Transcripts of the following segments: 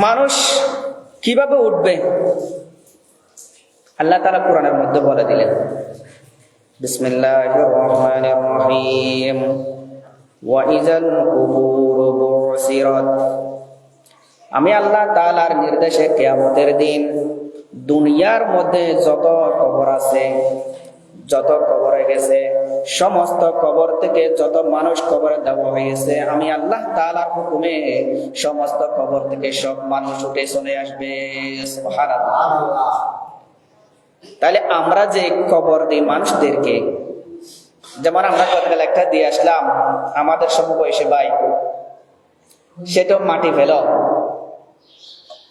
মানুষ কিভাবে উঠবে আল্লাহ তাআলা কোরআনের মধ্যে বলে দিলেন, বিসমিল্লাহির রহমানির রহিম, ওয়া ইযাল কুবুর বুসিরাত। আমি আল্লাহ তাআলার নির্দেশে কিয়ামতের দিন দুনিয়ার মধ্যে যত কবর আছে, যত কবরে গেছে, সমস্ত কবর থেকে যত মানুষ কবরে দেওয়া হয়েছে, আমি আল্লাহ তাআলার হুকুমে সমস্ত কবর থেকে সব মানুষ উঠে চলে আসবে। সুবহানাল্লাহ। তাহলে আমরা যে কবর দিই মানুষদেরকে, যেমন আমরা গতকাল একটা দিয়ে আসলাম আমাদের সমবয়সী ভাই, সেটা মাটি ফেল,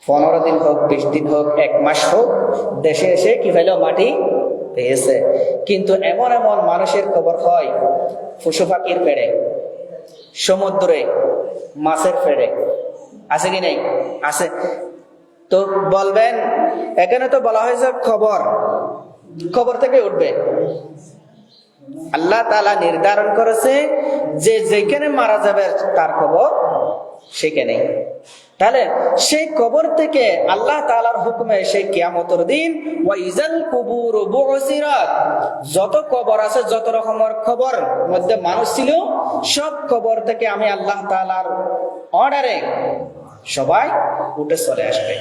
15 দিন হোক, 20 দিন হোক, 1 মাস হোক, দেশে এসে কি ফেল, মাটি পেয়েছে। কিন্তু এমন এমন মানুষের কবর হয় পশু পাখির পেড়ে, সমুদ্রে মাছের পেড়ে, আছে কি নেই? আছে। তো বলবেন এখানে তো বলা হয়েছে কবর, কবর থেকে উঠবে। আল্লাহ তাআলা নির্ধারণ করেছে যে যেখানে মারা যাবে তার কবর সেখানে। তাহলে সেই কবর থেকে আল্লাহ তাআলার হুকুমে সেই কিয়ামতের দিন ওয়া ইযাল কুবুর বুসিরাত, যত কবর আছে, যত রকমের কবর মধ্যে মানুষ ছিল, সব কবর থেকে আমি আল্লাহ তাআলার অর্ডারে সবাই উঠে চলে আসবে।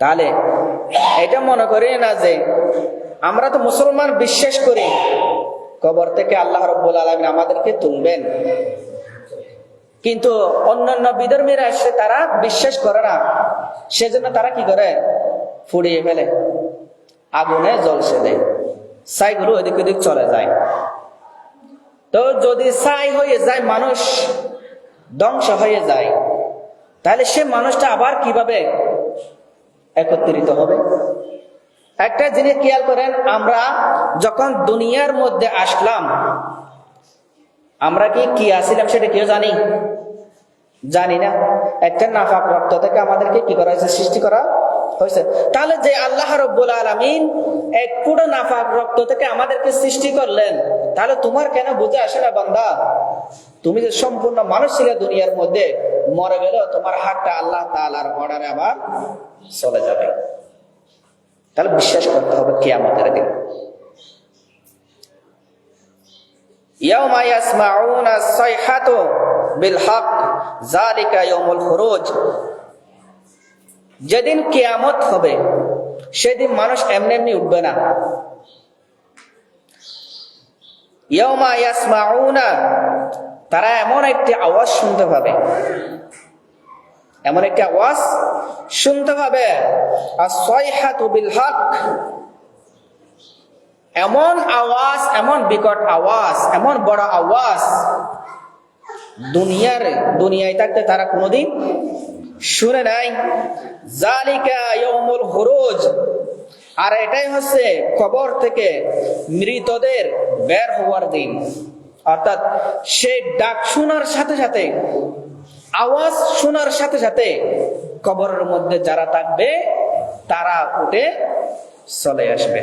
তাহলে এটা মনে করি না যে আমরা তো মুসলমান, বিশ্বাস করি কবর থেকে আল্লাহ রাব্বুল আলামিন আমাদেরকে তুলবেন, কিন্তু অন্যান্য বিধর্মীরা এসে তারা বিশ্বাস করে না, সেজন্য তারা কি করে, পুড়িয়ে ফেলে, আগুনে জ্বলসে দেয়, ছাইগুলো ওইদিক ওইদিক চলে যায়। তো যদি ছাই হয়ে যায়, মানুষ ধ্বংস হয়ে যায়, তাহলে সে মানুষটা আবার কিভাবে একত্রিত হবে? একটা জিনিস খেয়াল করেন, আমরা যখন দুনিয়ার মধ্যে আসলাম, আমরা কি আসছিলাম সেটা কেউ জানি না। একটা নাফাক রক্ত থেকে আমাদেরকে কি করা হয়েছে, সৃষ্টি করা হয়েছে। তাহলে যে আল্লাহ রাব্বুল আলামিন এক পুরো নাফাক রক্ত থেকে আমাদেরকে সৃষ্টি করলেন, তাহলে তোমার কেন বুঝে আসে না বান্দা, তুমি যে সম্পূর্ণ মানুষ ছিলে দুনিয়ার মধ্যে, মরে গেল তোমার হাতটা আল্লাহ তাআলার অর্ডারে আবার চলে যাবে। তাহলে বিশ্বাস করতে হবে কিয়ামতের দিন। ইয়াউমা ইয়াসমাউনা সাইহাতু বিল হক যালিকা ইয়াউমুল খুরুজ। যেদিন কিয়ামত হবে সেদিন মানুষ এমনি এমনি উঠবে না। ইয়াউমা ইয়াসমাউনা, তারা এমন একটি আওয়াজ শুনতে পাবে, এমন একটি আওয়াজ শুনতে পাবে, as-সাইহাতু বিল হক, এমন আওয়াজ, এমন বিকট আওয়াজ, এমন বড় আওয়াজ দুনিয়ায় থাকতে তারা কোনোদিন শুনে নাই। যালিকা ইয়াউমুল খুরুজ, আর এটাই হচ্ছে কবর থেকে মৃতদের বের হওয়ার দিন। অর্থাৎ সেই ডাক শোনার সাথে সাথে, আওয়াজ শোনার সাথে সাথে কবরের মধ্যে যারা থাকবে তারা উঠে চলে আসবে।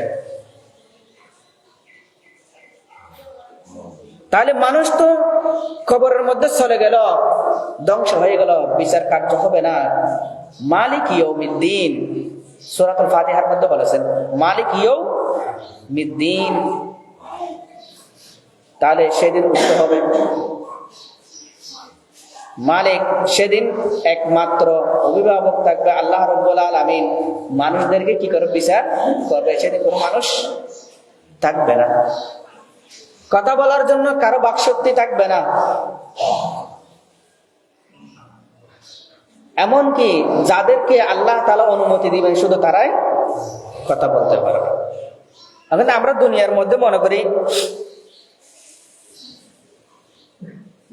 তাহলে মানুষ তো কবরের মধ্যে চলে গেল, ধ্বংস হয়ে গেল, বিচার কার্য হবে না। মালিক ইয়াউমিদ্দিন, সূরাতুল ফাতিহার মধ্যে বলেছেন মালিক ইয়াউমিদ্দিন। তাহলে সেদিন উঠতে হবে। মালিক সেদিন একমাত্র অভিভাবক থাকবে আল্লাহ রাব্বুল আলামিন। মানুষদেরকে কি করে বিচার করবে? সেদিন কোনো মানুষ থাকবে না, কথা বলার জন্য কারো বাকশক্তি থাকবে না। এমনকি যাদেরকে আল্লাহ তাআলা অনুমতি দিবেন শুধু তারাই কথা বলতে পারবে। এখন আমরা দুনিয়ার মধ্যে মনে করি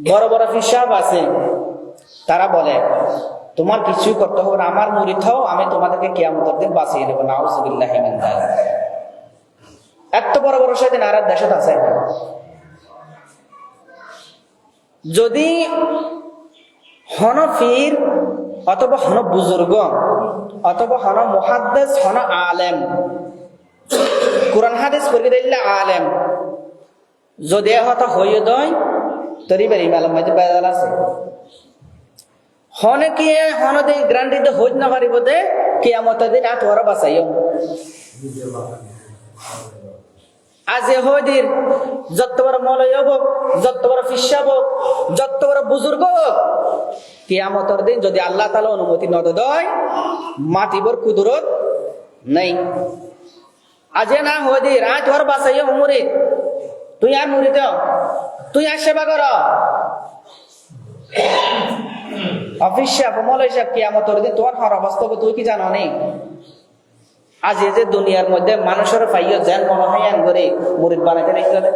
বড় বড় ফিসাব আছে, তারা বলে তোমার কিছুই করতে হবে না, আমার মুরিদ হও, আমি তোমাদেরকে কিয়ামতের দিন বাঁচিয়ে দেবো। নাউযুবিল্লাহি মিন যালিক। এত বড় বড় শয়তান আর দেশত আছে। যদি হনফির অথবা হন বুজুর্গ অথবা হন মুহাদ্দিস হন আলেম, কোরআন হাদিস পড়ে দিলে আলেম, যদি হতা হইয়ে দয় তরি বেরি মালম মাঝে বেজাল আছে। হনে কি হনদে গ্রান্ডিতে হইজ না পারিব দে কিয়ামতের দিন আর তোরা বাঁচাইও আজ হদির যত বড় মলয় হোক, যত বড় ফিসাব হোক, যত বড় বুজুর্গ হোক, কিয়ামতের দিন যদি আল্লাহ তাআলা অনুমতি নদ দেয় মাটিবর কুদরত নাই। আজ না হদির আজ তোর বাঁচাইও মুরিদ, তুই আর মুরিদ তুই আর সেবা কর অফিস সাহেব মলয় সাহেব কিয়ামতের দিন তোর হর অবস্থা তুই কি জানো নেই? আজ এই যে দুনিয়ার মধ্যে মানুষের পাইও জ্যান মনে হয় আন করে মুরিদ বানাইতে লিখবে দে,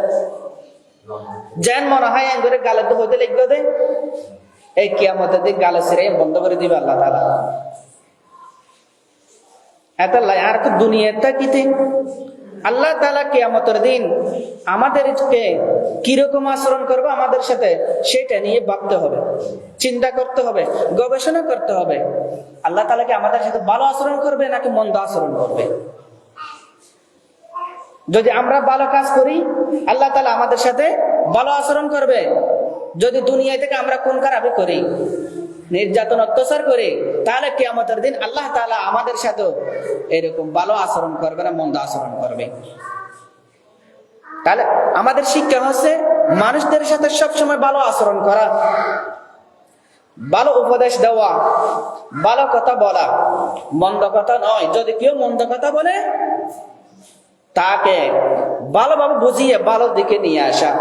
জ্যান মনে হয় আন করে গালে তো হইতে লিখবে দে, এই কিয়ামতের দিন গালে ছিঁড়ে বন্ধ করে দিবে আল্লাহ তাআলা। এত আর তো দুনিয়াটা কিতে আল্লাহ তাআলা কিয়ামতের দিন আমাদেরকে কিরকম আচরণ করবে আমাদের সাথে সেটা নিয়ে ভাবতে হবে, চিন্তা করতে হবে, গবেষণা করতে হবে। আল্লাহ তাআলা কি আমাদের সাথে ভালো আচরণ করবে নাকি মন্দ আচরণ করবে? যদি আমরা ভালো কাজ করি আল্লাহ তাআলা আমাদের সাথে ভালো আচরণ করবে। যদি দুনিয়া থেকে আমরা কোন খারাপি করি, নির্যাতন অত্যাচার করি, তাহলে কিয়ামতের দিন আল্লাহ তাআলা আমাদের সাথে এরকম ভালো আচরণ করবে না মন্দ আচরণ করবে। তাহলে আমাদের শিক্ষা হচ্ছে মানুষদের সাথে সবসময় ভালো আচরণ করা, ভালো উপদেশ দেওয়া, ভালো কথা বলা, মন্দ কথা নয়। যদি কেউ মন্দ কথা বলে তাকে ভালোভাবে বুঝিয়ে ভালো দিকে নিয়ে আসা।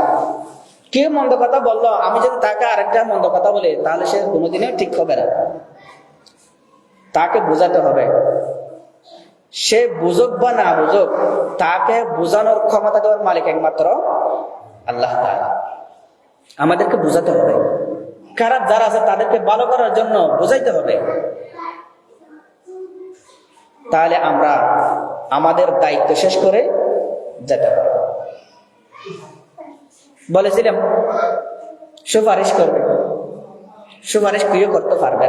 কেউ মন্দ কথা বললো, আমি যদি তাকে আরেকটা মন্দ কথা বলি তাহলে সে কোনোদিনও ঠিক হবে না। তাকে বোঝাতে হবে, সে বুঝুক বা না বুঝুক তাকে বোঝানোর ক্ষমতা দেওয়ার মালিক একমাত্র আল্লাহ তাআলা। আমাদেরকে বোঝাতে হবে, খারাপ যারা আছে তাদেরকে ভালো করার জন্য বোঝাইতে হবে। তাহলে আমরা আমাদের দায়িত্ব শেষ করে যেতে পারব। বলেছিলাম সুপারিশ করবে, সুপারিশ কেউ করতে পারবে না।